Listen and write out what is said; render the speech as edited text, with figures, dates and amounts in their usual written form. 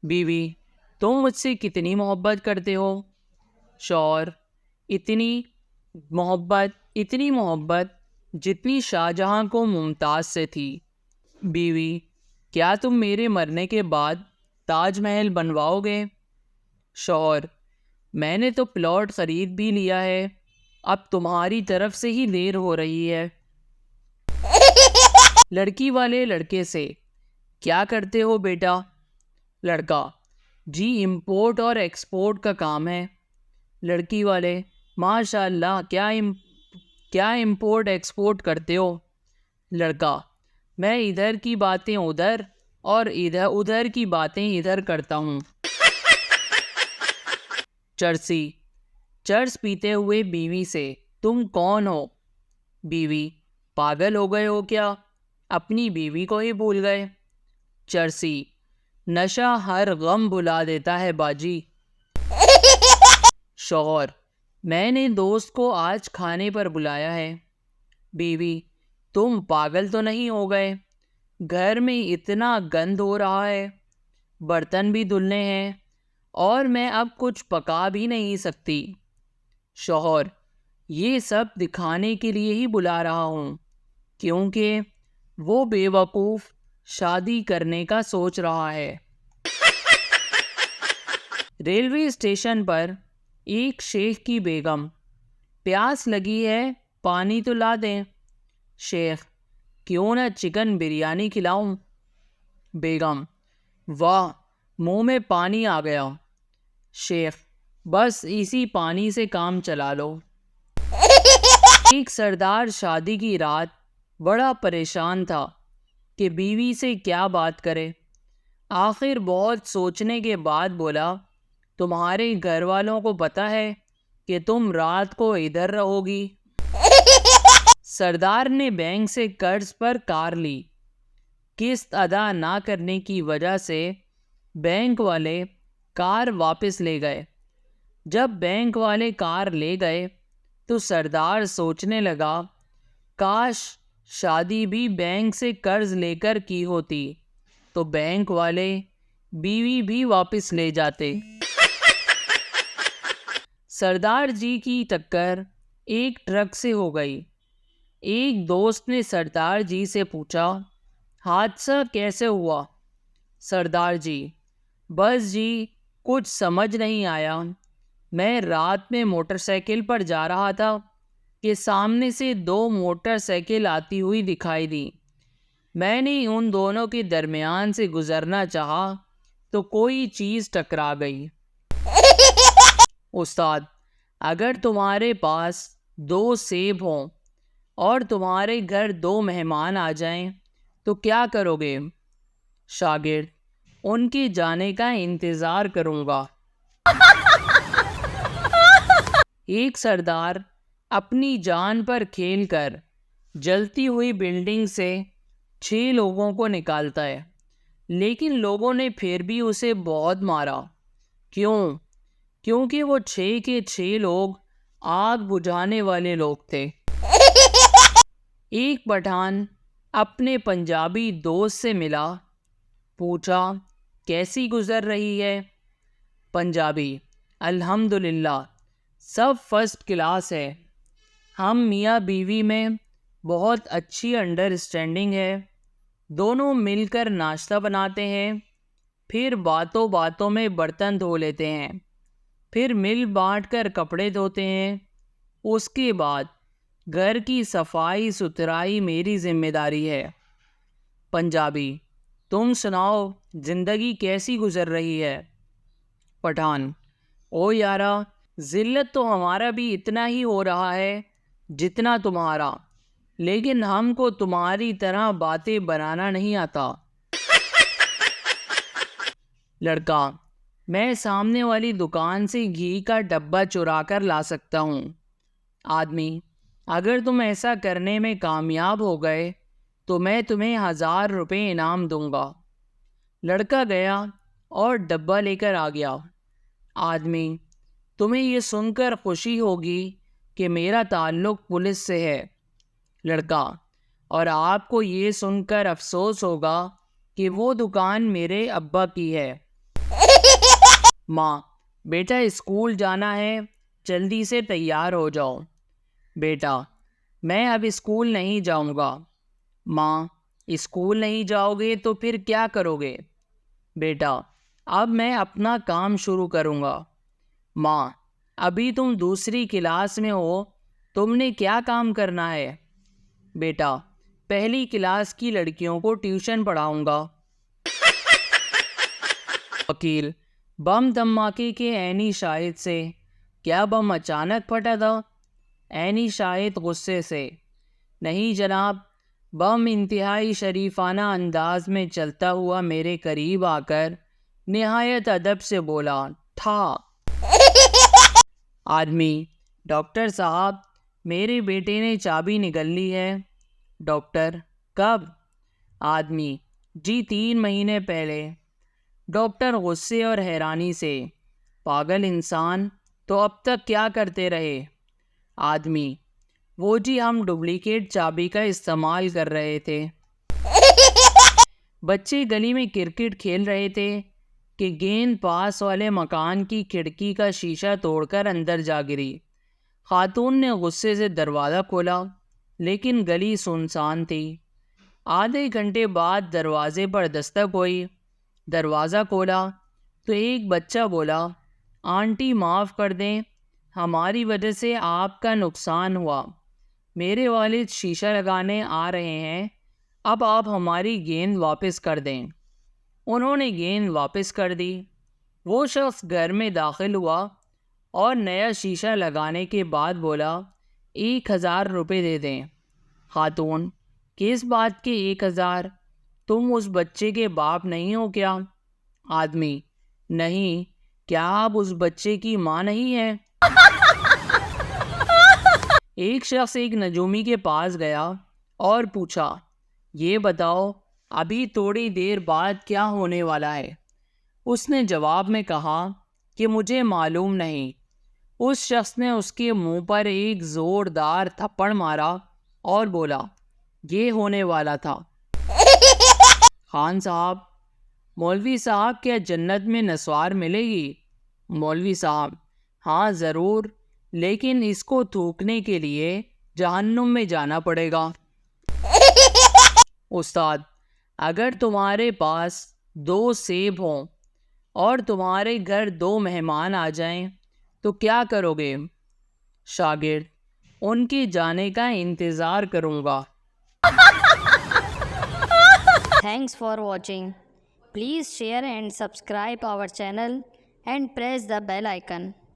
بیوی: تم مجھ سے کتنی محبت کرتے ہو؟ شوہر: اتنی محبت جتنی شاہ جہاں کو ممتاز سے تھی۔ بیوی: کیا تم میرے مرنے کے بعد تاج محل بنواؤ گے؟ شوہر: میں نے تو پلاٹ خرید بھی لیا ہے، اب تمہاری طرف سے ہی دیر ہو رہی ہے۔ لڑکی والے لڑکے سے: کیا کرتے ہو بیٹا؟ لڑکا: جی امپورٹ اور ایکسپورٹ کا کام ہے۔ لڑکی والے: ماشاء اللہ، کیا امپورٹ ایکسپورٹ کرتے ہو؟ لڑکا: میں ادھر کی باتیں ادھر اور ادھر کی باتیں ادھر کرتا ہوں۔ چرسی: چرس پیتے ہوئے بیوی سے: تم کون ہو؟ بیوی: پاگل ہو گئے ہو کیا؟ اپنی بیوی کو ہی بھول گئے۔ چرسی: نشہ ہر غم بھلا دیتا ہے باجی۔ شوہر: میں نے دوست کو آج کھانے پر بلایا ہے۔ بیوی: تم پاگل تو نہیں ہو گئے؟ گھر میں اتنا گند ہو رہا ہے، برتن بھی دھلنے ہیں اور میں اب کچھ پکا بھی نہیں سکتی۔ شوہر: یہ سب دکھانے کے لیے ہی بلا رہا ہوں، کیونکہ وہ بے وقوف شادی کرنے کا سوچ رہا ہے۔ ریلوے اسٹیشن پر ایک شیخ کی بیگم: پیاس لگی ہے، پانی تو لا دیں۔ شیخ: کیوں نہ چکن بریانی کھلاؤں؟ بیگم: واہ، منہ میں پانی آ گیا۔ شیخ: بس اسی پانی سے کام چلا لو۔ ایک سردار شادی کی رات بڑا پریشان تھا کہ بیوی سے کیا بات کرے۔ آخر بہت سوچنے کے بعد بولا: تمہارے گھر والوں کو پتہ ہے کہ تم رات کو ادھر رہو گی؟ سردار نے بینک سے قرض پر کار لی۔ قسط ادا نہ کرنے کی وجہ سے بینک والے کار واپس لے گئے۔ جب بینک والے کار لے گئے تو سردار سوچنے لگا، کاش شادی بھی بینک سے قرض لے کر کی ہوتی تو بینک والے بیوی بھی واپس لے جاتے۔ سردار جی کی ٹکر ایک ٹرک سے ہو گئی۔ ایک دوست نے سردار جی سے پوچھا، حادثہ کیسے ہوا؟ سردار جی: بس جی، کچھ سمجھ نہیں آیا۔ میں رات میں موٹر سائیکل پر جا رہا تھا کہ سامنے سے دو موٹر سائیکل آتی ہوئی دکھائی دی۔ میں نے ان دونوں کے درمیان سے گزرنا چاہا تو کوئی چیز ٹکرا گئی۔ استاد: اگر تمہارے پاس 2 سیب ہوں اور تمہارے گھر 2 مہمان آ جائیں تو کیا کرو گے؟ شاگرد: ان کے جانے کا انتظار کروں گا۔ ایک سردار اپنی جان پر کھیل کر جلتی ہوئی بلڈنگ سے 6 لوگوں کو نکالتا ہے، لیکن لوگوں نے پھر بھی اسے بہت مارا۔ کیوں؟ کیونکہ وہ 6 کے 6 لوگ آگ بجھانے والے لوگ تھے۔ ایک پٹھان اپنے پنجابی دوست سے ملا، پوچھا، کیسی گزر رہی ہے؟ پنجابی: الحمدللہ، سب فرسٹ کلاس ہے۔ ہم میاں بیوی میں بہت اچھی انڈرسٹینڈنگ ہے، دونوں مل کر ناشتہ بناتے ہیں، پھر باتوں باتوں میں برتن دھو لیتے ہیں، پھر مل بانٹ کر کپڑے دھوتے ہیں۔ اس کے بعد گھر کی صفائی ستھرائی میری ذمہ داری ہے۔ پنجابی: تم سناؤ، زندگی کیسی گزر رہی ہے؟ پٹھان: او یارا، ذلت تو ہمارا بھی اتنا ہی ہو رہا ہے جتنا تمہارا، لیکن ہم کو تمہاری طرح باتیں بنانا نہیں آتا۔ لڑکا: میں سامنے والی دکان سے گھی کا ڈبہ چرا کر لا سکتا ہوں۔ آدمی: اگر تم ایسا کرنے میں کامیاب ہو گئے تو میں تمہیں 1000 روپے انعام دوں گا۔ لڑکا گیا اور ڈبہ لے کر آ گیا۔ آدمی: تمہیں یہ سن کر خوشی ہوگی کہ میرا تعلق پولیس سے ہے۔ لڑکا: اور آپ کو یہ سن کر افسوس ہوگا کہ وہ دکان میرے ابا کی ہے۔ ماں: بیٹا اسکول جانا ہے، جلدی سے تیار ہو جاؤ۔ بیٹا: میں اب اسکول نہیں جاؤں گا۔ ماں: اسکول نہیں جاؤ گے تو پھر کیا کرو گے؟ بیٹا: اب میں اپنا کام شروع کروں گا۔ ماں: ابھی تم دوسری کلاس میں ہو، تم نے کیا کام کرنا ہے؟ بیٹا: پہلی کلاس کی لڑکیوں کو ٹیوشن پڑھاؤں گا۔ وکیل: بم دھماکے کے عینی شاہد سے: کیا بم اچانک پھٹا تھا؟ عینی شاہد غصے سے: نہیں جناب، بم انتہائی شریفانہ انداز میں چلتا ہوا میرے قریب آ کر نہایت ادب سے بولا، ٹھا۔ آدمی: ڈاکٹر صاحب، میرے بیٹے نے چابی نگل لی ہے۔ ڈاکٹر: کب؟ آدمی: جی 3 مہینے پہلے۔ ڈاکٹر غصے اور حیرانی سے: پاگل انسان، تو اب تک کیا کرتے رہے؟ آدمی: وہ جی ہم ڈپلیکیٹ چابی کا استعمال کر رہے تھے۔ بچے گلی میں کرکٹ کھیل رہے تھے کہ گیند پاس والے مکان کی کھڑکی کا شیشہ توڑ کر اندر جا گری۔ خاتون نے غصے سے دروازہ کھولا، لیکن گلی سنسان تھی۔ آدھے گھنٹے بعد دروازے پر دستک ہوئی۔ دروازہ کھولا تو ایک بچہ بولا، آنٹی معاف کر دیں، ہماری وجہ سے آپ کا نقصان ہوا۔ میرے والد شیشہ لگانے آ رہے ہیں، اب آپ ہماری گیند واپس کر دیں۔ انہوں نے گیند واپس کر دی۔ وہ شخص گھر میں داخل ہوا اور نیا شیشہ لگانے کے بعد بولا، 1000 روپے دے دیں۔ خاتون: کس بات کے 1000؟ تم اس بچے کے باپ نہیں ہو کیا؟ آدمی: نہیں، کیا آپ اس بچے کی ماں نہیں ہیں؟ ایک شخص ایک نجومی کے پاس گیا اور پوچھا، یہ بتاؤ ابھی تھوڑی دیر بعد کیا ہونے والا ہے؟ اس نے جواب میں کہا کہ مجھے معلوم نہیں۔ اس شخص نے اس کے منہ پر ایک زوردار تھپڑ مارا اور بولا، یہ ہونے والا تھا۔ خان صاحب: مولوی صاحب، کیا جنت میں نسوار ملے گی؟ مولوی صاحب: ہاں ضرور، لیکن اس کو تھوکنے کے لیے جہنم میں جانا پڑے گا۔ استاد: اگر تمہارے پاس 2 سیب ہوں اور تمہارے گھر 2 مہمان آ جائیں تو کیا کرو گے؟ شاگرد: ان کے جانے کا انتظار کروں گا۔ Thanks for watching. Please share and subscribe our channel and press the bell icon.